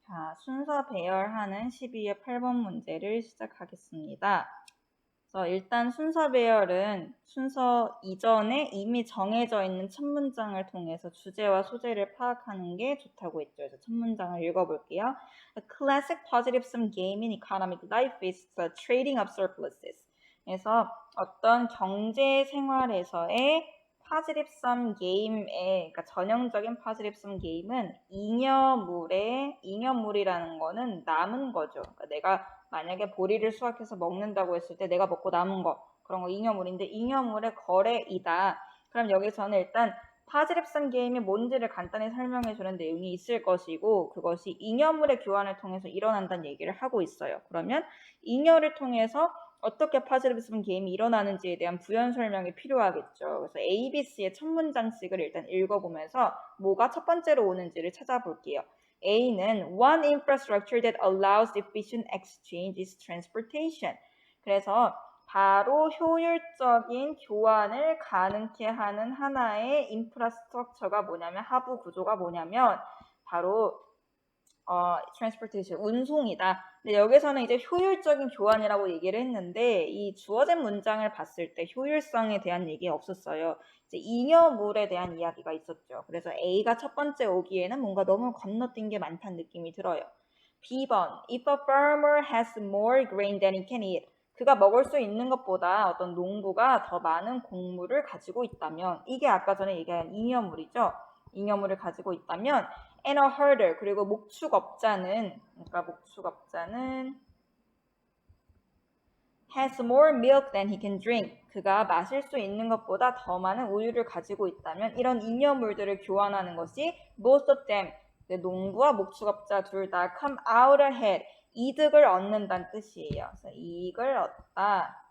자, 순서 배열하는 12의 8번 문제를 시작하겠습니다. 그래서 일단 순서 배열은 순서 이전에 이미 정해져 있는 첫 문장을 통해서 주제와 소재를 파악하는 게 좋다고 했죠. 그래서 첫 문장을 읽어볼게요. A classic positive sum game in economic life is the trading of surpluses. 그래서 어떤 경제 생활에서의 positive sum game의, 그러니까 전형적인 positive sum game은 잉여물이라는 거는 남은 거죠. 그러니까 내가 만약에 보리를 수확해서 먹는다고 했을 때 내가 먹고 남은 거, 그런 거 잉여물인데 잉여물의 거래이다. 그럼 여기서는 일단 positive sum game이 뭔지를 간단히 설명해 주는 내용이 있을 것이고, 그것이 잉여물의 교환을 통해서 일어난다는 얘기를 하고 있어요. 그러면 잉여를 통해서 어떻게 positive sum game이 일어나는지에 대한 부연 설명이 필요하겠죠. 그래서 A, B, C의 첫 문장씩을 일단 읽어보면서 뭐가 첫 번째로 오는지를 찾아볼게요. A는 one infrastructure that allows efficient exchange is transportation. 그래서 바로 효율적인 교환을 가능케 하는 하나의 인프라스트럭처가 뭐냐면, 하부 구조가 뭐냐면 바로 transportation, 운송이다. 근데 여기서는 이제 효율적인 교환이라고 얘기를 했는데 이 주어진 문장을 봤을 때 효율성에 대한 얘기 없었어요. 이제 잉여물에 대한 이야기가 있었죠. 그래서 A가 첫 번째 오기에는 뭔가 너무 건너뛴 게 많다는 느낌이 들어요. B번, if a farmer has more grain than he can eat. 그가 먹을 수 있는 것보다 어떤 농부가 더 많은 곡물을 가지고 있다면, 이게 아까 전에 얘기한 잉여물이죠. 잉여물을 가지고 있다면 and a herder, 그리고 목축업자는 has more milk than he can drink. 그가 마실 수 있는 것보다 더 많은 우유를 가지고 있다면 이런 잉여물들을 교환하는 것이 both of them, 농부와 목축업자 둘 다 come out ahead, 이득을 얻는다는 뜻이에요. 그래서 이익을 얻다.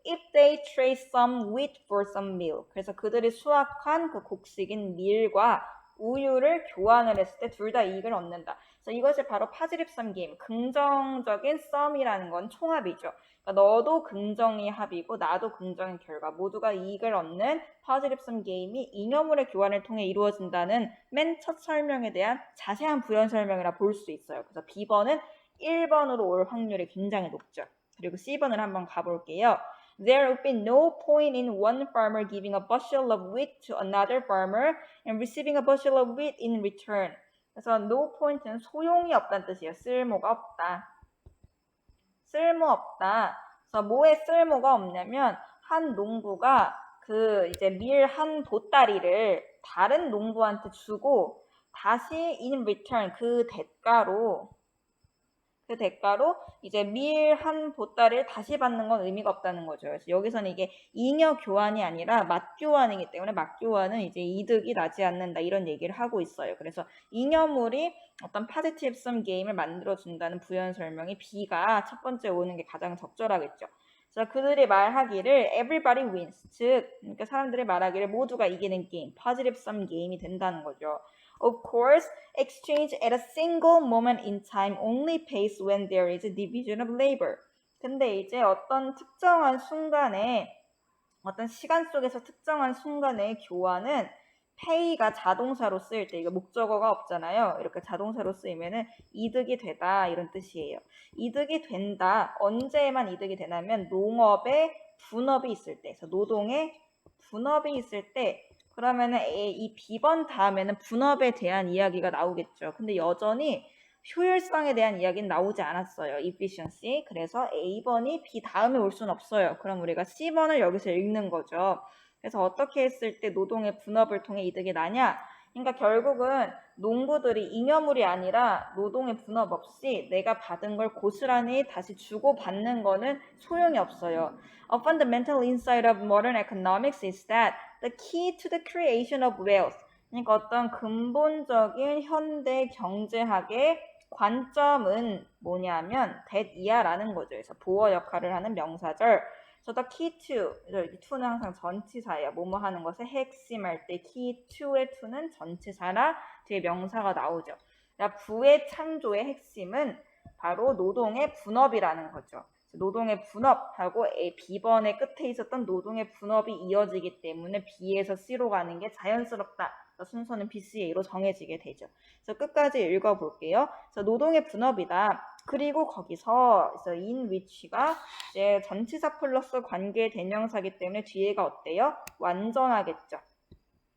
If they trade some wheat for some meal. 그래서 그들이 수확한 그 곡식인 밀과 우유를 교환을 했을 때 둘 다 이익을 얻는다. 그래서 이것이 바로 positive sum game, 긍정적인 sum이라는 건 총합이죠. 그러니까 너도 긍정의 합이고 나도 긍정의 결과, 모두가 이익을 얻는 positive sum game이 잉여물의 교환을 통해 이루어진다는 맨 첫 설명에 대한 자세한 부연 설명이라 볼 수 있어요. 그래서 B번은 1번으로 올 확률이 굉장히 높죠. 그리고 C번을 한번 가볼게요. There would be no point in one farmer giving a bushel of wheat to another farmer and receiving a bushel of wheat in return. 그래서 no point는 소용이 없다는 뜻이에요. 쓸모가 없다. 쓸모없다. 그래서 뭐에 쓸모가 없냐면 한 농부가 그 이제 밀 한 보따리를 다른 농부한테 주고 다시 in return, 그 대가로 이제 밀 한 보따리를 다시 받는 건 의미가 없다는 거죠. 그래서 여기서는 이게 잉여 교환이 아니라 맞교환이기 때문에 맞교환은 이제 이득이 나지 않는다, 이런 얘기를 하고 있어요. 그래서 잉여물이 어떤 positive sum game을 만들어준다는 부연 설명이 B가 첫 번째 오는 게 가장 적절하겠죠. 그래서 그들이 말하기를 everybody wins, 즉 그러니까 사람들이 말하기를 모두가 이기는 게임, positive sum game이 된다는 거죠. Of course, exchange at a single moment in time only pays when there is a division of labor. 근데 이제 어떤 특정한 순간에, 어떤 시간 속에서 특정한 순간의 교환은 pay가 자동사로 쓰일 때, 이거 목적어가 없잖아요. 이렇게 자동사로 쓰이면은 이득이 되다, 이런 뜻이에요. 이득이 된다. 언제만 이득이 되냐면 농업에 분업이 있을 때, 그래서 노동에 분업이 있을 때, 그러면은 이 B번 다음에는 분업에 대한 이야기가 나오겠죠. 근데 여전히 효율성에 대한 이야기는 나오지 않았어요. efficiency. 그래서 A번이 B 다음에 올 수는 없어요. 그럼 우리가 C번을 여기서 읽는 거죠. 그래서 어떻게 했을 때 노동의 분업을 통해 이득이 나냐? 그러니까 결국은 농부들이 잉여물이 아니라 노동의 분업 없이 내가 받은 걸 고스란히 다시 주고받는 거는 소용이 없어요. A fundamental insight of modern economics is that the key to the creation of wealth. 그러니까 어떤 근본적인 현대 경제학의 관점은 뭐냐면 that이야라는 거죠. 그래서 보어 역할을 하는 명사절. So the key to, 여기 to는 항상 전치사예요. 뭐뭐 하는 것의 핵심할 때 key to의 to는 전치사나 뒤에 명사가 나오죠. 그러니까 부의 창조의 핵심은 바로 노동의 분업이라는 거죠. 노동의 분업하고 B번의 끝에 있었던 노동의 분업이 이어지기 때문에 B에서 C로 가는 게 자연스럽다, 순서는 BCA로 정해지게 되죠. 그래서 끝까지 읽어볼게요. 그래서 노동의 분업이다. 그리고 거기서 in which가 이제 전치사 플러스 관계 대명사기 때문에 뒤에가 어때요? 완전하겠죠.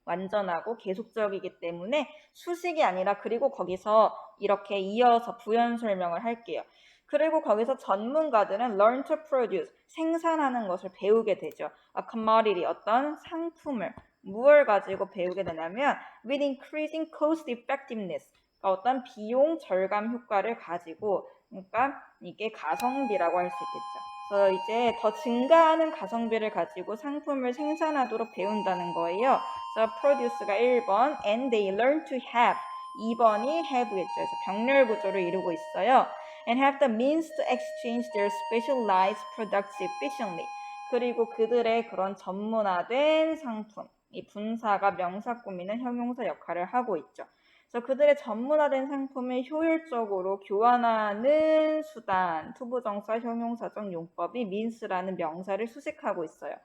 완전하고 계속적이기 때문에 수식이 아니라 그리고 거기서 이렇게 이어서 부연 설명을 할게요. 그리고 거기서 전문가들은 learn to produce, 생산하는 것을 배우게 되죠. A commodity, 어떤 상품을. 무엇을 가지고 배우게 되냐면 with increasing cost effectiveness, 그러니까 어떤 비용 절감 효과를 가지고, 그러니까 이게 가성비라고 할 수 있겠죠. 그래서 이제 더 증가하는 가성비를 가지고 상품을 생산하도록 배운다는 거예요. 그래서 produce가 1번, and they learn to have. 2번이 have겠죠. 그래서 병렬 구조를 이루고 있어요. And have the means to exchange their specialized products efficiently. 그리고 그들의 그런 전문화된 상품, 이 분사가 명사 꾸미는 형용사 역할을 하고 있죠. 그래서 그들의 전문화된 상품을 효율적으로 교환하는 수단, 투부정사 형용사적 용법이 means라는 명사를 수식하고 있어요.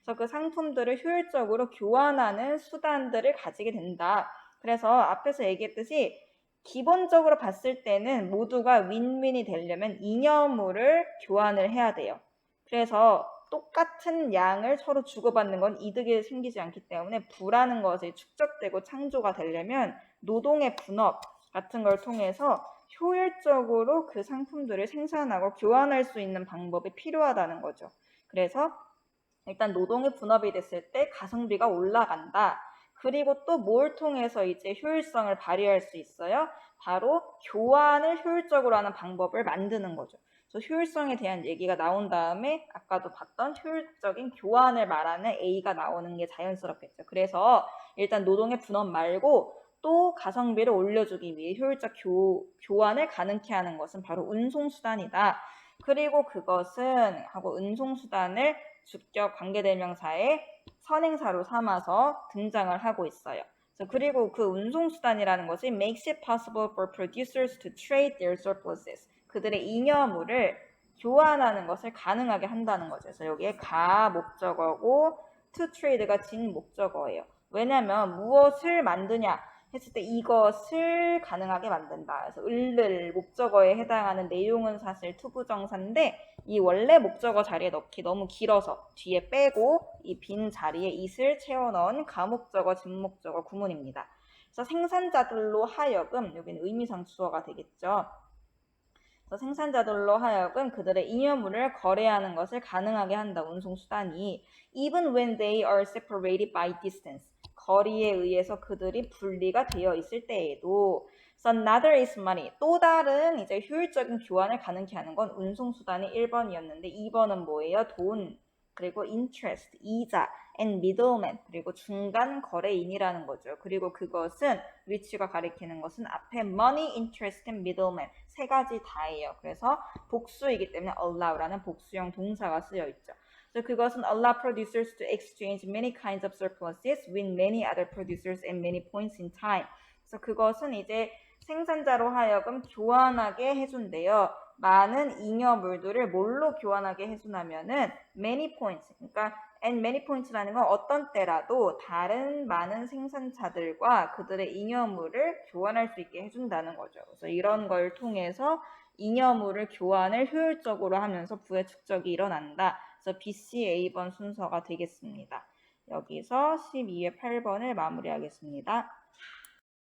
그래서 그 상품들을 효율적으로 교환하는 수단들을 가지게 된다. 그래서 앞에서 얘기했듯이 기본적으로 봤을 때는 모두가 윈윈이 되려면 잉여물을 교환을 해야 돼요. 그래서 똑같은 양을 서로 주고받는 건 이득이 생기지 않기 때문에 부라는 것이 축적되고 창조가 되려면 노동의 분업 같은 걸 통해서 효율적으로 그 상품들을 생산하고 교환할 수 있는 방법이 필요하다는 거죠. 그래서 일단 노동의 분업이 됐을 때 가성비가 올라간다. 그리고 또 뭘 통해서 이제 효율성을 발휘할 수 있어요? 바로 교환을 효율적으로 하는 방법을 만드는 거죠. 그래서 효율성에 대한 얘기가 나온 다음에 아까도 봤던 효율적인 교환을 말하는 A가 나오는 게 자연스럽겠죠. 그래서 일단 노동의 분업 말고 또 가성비를 올려주기 위해 효율적 교환을 가능케 하는 것은 바로 운송수단이다. 그리고 그것은 하고 운송수단을 주격 관계대명사의 선행사로 삼아서 등장을 하고 있어요. 그리고 그 운송수단이라는 것이 makes it possible for producers to trade their surpluses. 그들의 잉여물을 교환하는 것을 가능하게 한다는 거죠. 그래서 여기에 가 목적어고 to trade가 진 목적어예요. 왜냐하면 무엇을 만드냐 했을 때 이것을 가능하게 만든다. 그래서 을을 목적어에 해당하는 내용은 사실 투부정사인데 이 원래 목적어 자리에 넣기 너무 길어서 뒤에 빼고 이 빈 자리에 it을 채워 넣은 가목적어, 진목적어 구문입니다. 그래서 생산자들로 하여금, 여기는 의미상 주어가 되겠죠. 그래서 생산자들로 하여금 그들의 잉여물을 거래하는 것을 가능하게 한다. 운송수단이 even when they are separated by distance. 거리에 의해서 그들이 분리가 되어 있을 때에도 So another is money. 또 다른 이제 효율적인 교환을 가능케 하는 건 운송수단이 1번이었는데 2번은 뭐예요? 돈, 그리고 interest, 이자, and middleman, 그리고 중간 거래인이라는 거죠. 그리고 그것은 which가 가리키는 것은 앞에 money, interest, and middleman 세 가지 다예요. 그래서 복수이기 때문에 allow라는 복수형 동사가 쓰여 있죠. 그래서 그것은 allow producers to exchange many kinds of surpluses with many other producers at many points in time. 그래서 그것은 이제 생산자로 하여금 교환하게 해준대요. 많은 잉여물들을 뭘로 교환하게 해주냐면은 many points, 그러니까 and many points라는 건 어떤 때라도 다른 많은 생산자들과 그들의 잉여물을 교환할 수 있게 해준다는 거죠. 그래서 이런 걸 통해서 잉여물을 교환을 효율적으로 하면서 부의 축적이 일어난다. 그래서 BC A번 순서가 되겠습니다. 여기서 12의 8번을 마무리하겠습니다.